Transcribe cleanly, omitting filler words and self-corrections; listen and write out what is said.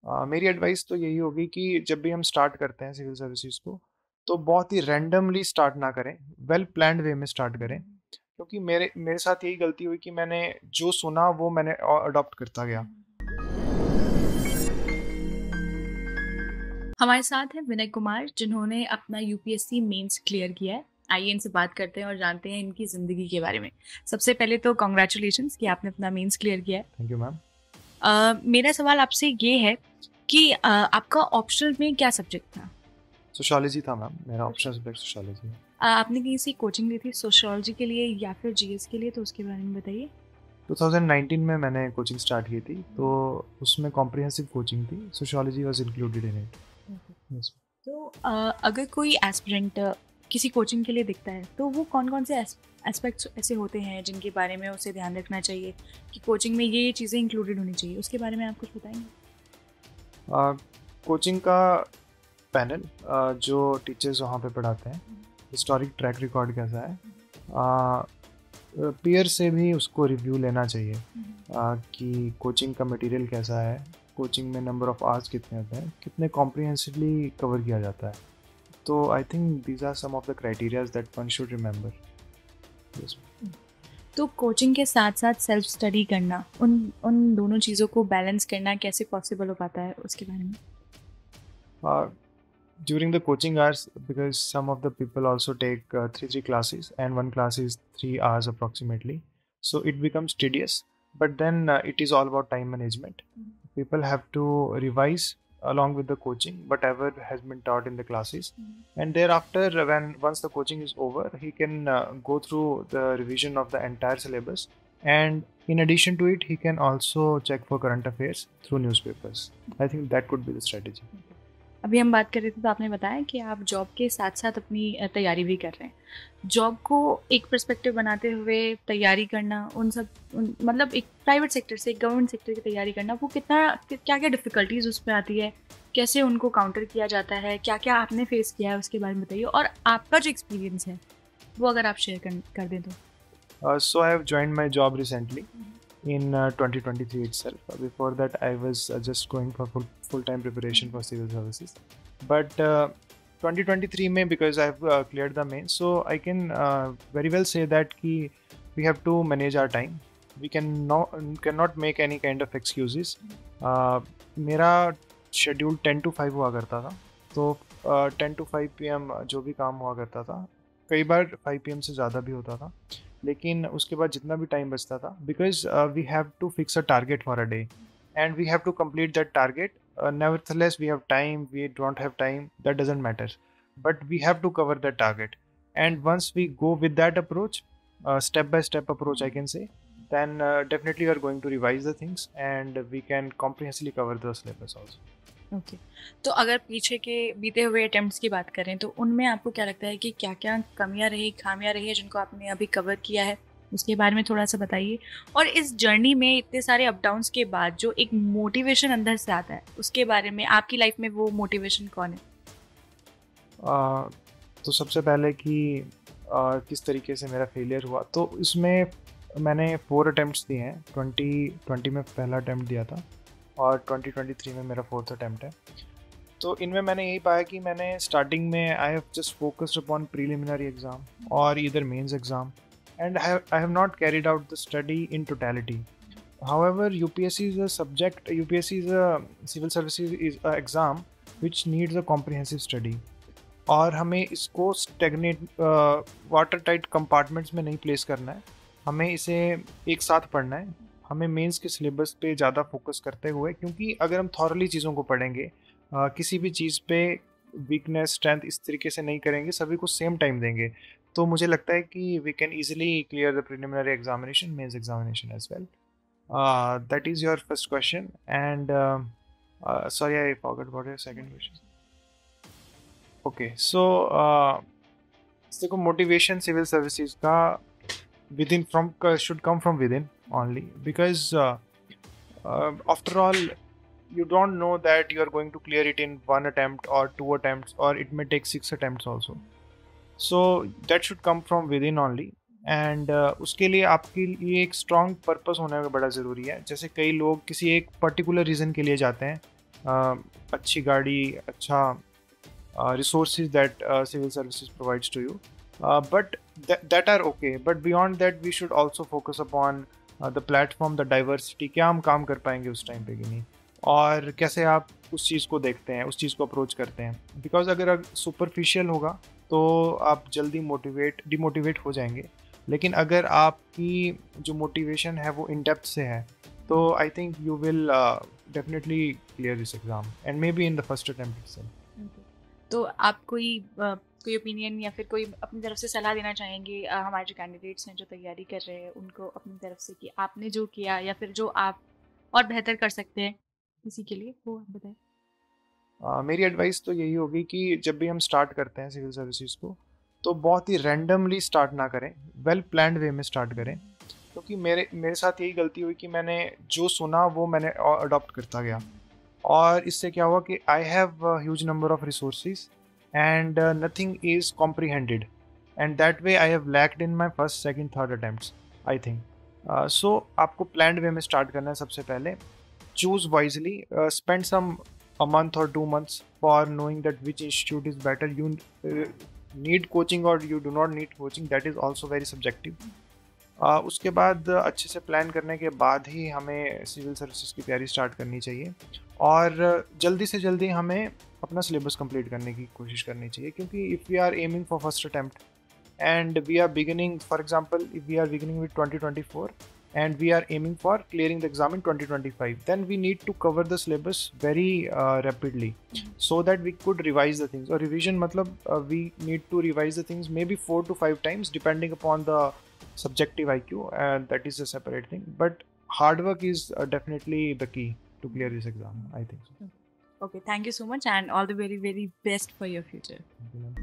मेरी एडवाइस तो यही होगी कि जब भी हम स्टार्ट करते हैं सिविल सर्विसेज को, तो बहुत ही रैंडमली स्टार्ट ना करें, वेल प्लान्ड वे में स्टार्ट करें। क्योंकि मेरे मेरे साथ यही गलती हुई कि मैंने जो सुना वो मैंने अडॉप्ट करता गया। हमारे साथ हैं विनय कुमार, जिन्होंने अपना यूपीएससी मेंस क्लियर किया है। आइए इनसे बात करते हैं और जानते हैं इनकी ज़िंदगी के बारे में। सबसे पहले तो कांग्रेचुलेशंस कि आपने अपना मेंस क्लियर किया है। Thank you ma'am. मेरा सवाल आपसे ये है कि आपका ऑप्शनल में क्या सब्जेक्ट था? सोशियोलॉजी था मैम, मेरा ऑप्शनल सब्जेक्ट सोशियोलॉजी है। आपने कहीं से कोचिंग ली थी सोशियोलॉजी के लिए या फिर जीएस के लिए, तो उसके बारे में बताइए। 2019 में मैंने कोचिंग स्टार्ट की थी, तो उसमें कॉम्प्रिहेंसिव कोचिंग थी, sociology was included in it. Yes. तो अगर कोई एस्पिरेंट किसी कोचिंग के लिए दिखता है, तो वो कौन कौन से एस्पेक्ट्स ऐसे होते हैं जिनके बारे में उसे ध्यान रखना चाहिए कि कोचिंग में ये चीज़ें इंक्लूडेड होनी चाहिए? उसके बारे में आप कुछ बताएंगे? कोचिंग का पैनल, जो टीचर्स वहाँ पे पढ़ाते हैं, हिस्टोरिक ट्रैक रिकॉर्ड कैसा है, पीयर से भी उसको रिव्यू लेना चाहिए कि कोचिंग का मटेरियल कैसा है, कोचिंग में नंबर ऑफ आवर्स कितने होते हैं, कितने कॉम्प्रिहेंसिवली कवर किया जाता है। तो I think these are some of the criterias that one should remember. Yes. तो कोचिंग के साथ साथ सेल्फ स्टडी करना, उन उन दोनों चीज़ों को बैलेंस करना कैसे पॉसिबल हो पाता है, उसके बारे में? During the coaching hours, because some of the people also take three classes and one class is 3 hours approximately, so it becomes tedious. But then it is all about time management. People have to revise along with the coaching whatever has been taught in the classes, and thereafter when once the coaching is over, he can go through the revision of the entire syllabus, and in addition to it he can also check for current affairs through newspapers. I think that could be the strategy. अभी हम बात कर रहे थे तो आपने बताया कि आप जॉब के साथ साथ अपनी तैयारी भी कर रहे हैं। जॉब को एक पर्सपेक्टिव बनाते हुए तैयारी करना, मतलब एक प्राइवेट सेक्टर से एक गवर्नमेंट सेक्टर की तैयारी करना, वो कितना क्या क्या डिफ़िकल्टीज़ उसमें आती है, कैसे उनको काउंटर किया जाता है, क्या क्या आपने फेस किया है, उसके बारे में बताइए। और आपका जो एक्सपीरियंस है वो अगर आप शेयर कर दें तो। So I have joined my job recently in 2023 itself. Before that, I was just going for full-time preparation for civil services. But 2023 में, because I have cleared the main, so I can very well say that we have to manage our time. We cannot make any kind of excuses. मेरा schedule 10 to 5 हुआ करता था, तो 10 to 5 PM जो भी काम हुआ करता था, कई बार 5 PM से ज़्यादा भी होता था, लेकिन उसके बाद जितना भी टाइम बचता था, because we have to fix a target for a day and we have to complete that target. Nevertheless we have time, we don't have time, that doesn't matter, but we have to cover that target. And once we go with that approach, step by step approach I can say, then definitely we are going to revise the things and we can comprehensively cover the syllabus also. Okay. तो अगर पीछे के बीते हुए attempts की बात करें तो उनमें आपको क्या लगता है कि क्या क्या कमियां रही, खामियां रही है जिनको आपने अभी कवर किया है, उसके बारे में थोड़ा सा बताइए। और इस जर्नी में इतने सारे अप डाउन्स के बाद जो एक मोटिवेशन अंदर से आता है, उसके बारे में, आपकी लाइफ में वो मोटिवेशन कौन है? तो सबसे पहले कि किस तरीके से मेरा फेलियर हुआ, तो इसमें मैंने 4 अटैम्प्ट्स दिए हैं। 2020 में पहला अटैम्प्ट दिया था और 2023 में मेरा 4th अटैम्प्ट है। तो इनमें मैंने यही पाया कि मैंने स्टार्टिंग में I have just focused upon preliminary exam और इधर mains exam, and I have not carried out the study in totality. However, UPSC is a subject, UPSC is a civil services is a exam which needs a comprehensive study. और हमें इसको stagnant water tight compartments में नहीं place करना है, हमें इसे एक साथ पढ़ना है। हमें मेंस के सिलेबस पे ज़्यादा फोकस करते हुए, क्योंकि अगर हम थॉरली चीज़ों को पढ़ेंगे, किसी भी चीज़ पे वीकनेस स्ट्रेंथ इस तरीके से नहीं करेंगे, सभी को सेम टाइम देंगे, तो मुझे लगता है कि we can easily clear the preliminary examination, mains examination as well. That is your first question and sorry I forgot about your second question. Okay, so देखो, मोटिवेशन सिविल सर्विसेज का within from should come from within only, because after all you don't know that you are going to clear it in 1 attempt or 2 attempts, or it may take 6 attempts also. So that should come from within only, and उसके लिए आपके लिए एक strong purpose होना बड़ा ज़रूरी है। जैसे कई लोग किसी एक particular reason के लिए जाते हैं, अच्छी गाड़ी, अच्छा resources that civil services provides to you. But that are okay. But beyond that, we should also focus upon the platform, the diversity. क्या हम काम कर पाएंगे उस टाइम पे कि नहीं, और कैसे आप उस चीज़ को देखते हैं, उस चीज़ को अप्रोच करते हैं. बिकॉज अगर सुपरफिशियल होगा तो आप जल्दी डिमोटिवेट हो जाएंगे. लेकिन अगर आपकी जो मोटिवेशन है वो इन डेप्थ से है, तो I think you will definitely clear this exam and may be in the first attempt itself. Okay. तो आप कोई ओपिनियन या फिर कोई अपनी तरफ से सलाह देना चाहेंगे हमारे जो कैंडिडेट्स हैं जो तैयारी कर रहे हैं उनको अपनी तरफ से कि आपने जो किया या फिर जो आप और बेहतर कर सकते हैं किसी के लिए, वो आप बताएं. मेरी एडवाइस तो यही होगी कि जब भी हम स्टार्ट करते हैं सिविल सर्विसेज को, तो बहुत ही रैंडमली स्टार्ट ना करें, वेल प्लान्ड वे में स्टार्ट करें. क्योंकि मेरे साथ यही गलती हुई कि मैंने जो सुना वो मैंने अडॉप्ट करता गया, और इससे क्या हुआ कि I have huge number of resources and nothing is comprehended, and that way I have lacked in my first second third attempts I think. So आपको प्लान्ड वे में स्टार्ट करना है सबसे पहले. choose wisely, spend some a month or 2 months for knowing that which institute is better. You need coaching or you do not need coaching, that is also very subjective. उसके बाद अच्छे से plan करने के बाद ही हमें सिविल सर्विसेज की तैयारी स्टार्ट करनी चाहिए, और जल्दी से जल्दी हमें अपना सिलेबस कंप्लीट करने की कोशिश करनी चाहिए. क्योंकि if we are aiming for first attempt and we are beginning, for example, if we are beginning with 2024 and we are aiming for clearing the exam in 2025, then we need to cover the syllabus very rapidly, so that we could revise the things. Or revision matlab we need to revise the things maybe 4 to 5 times depending upon the subjective IQ, and that is a separate thing. But hard work is definitely the key to clear this exam, I think so. Okay, thank you so much and all the very, very best for your future. Thank you, ma'am.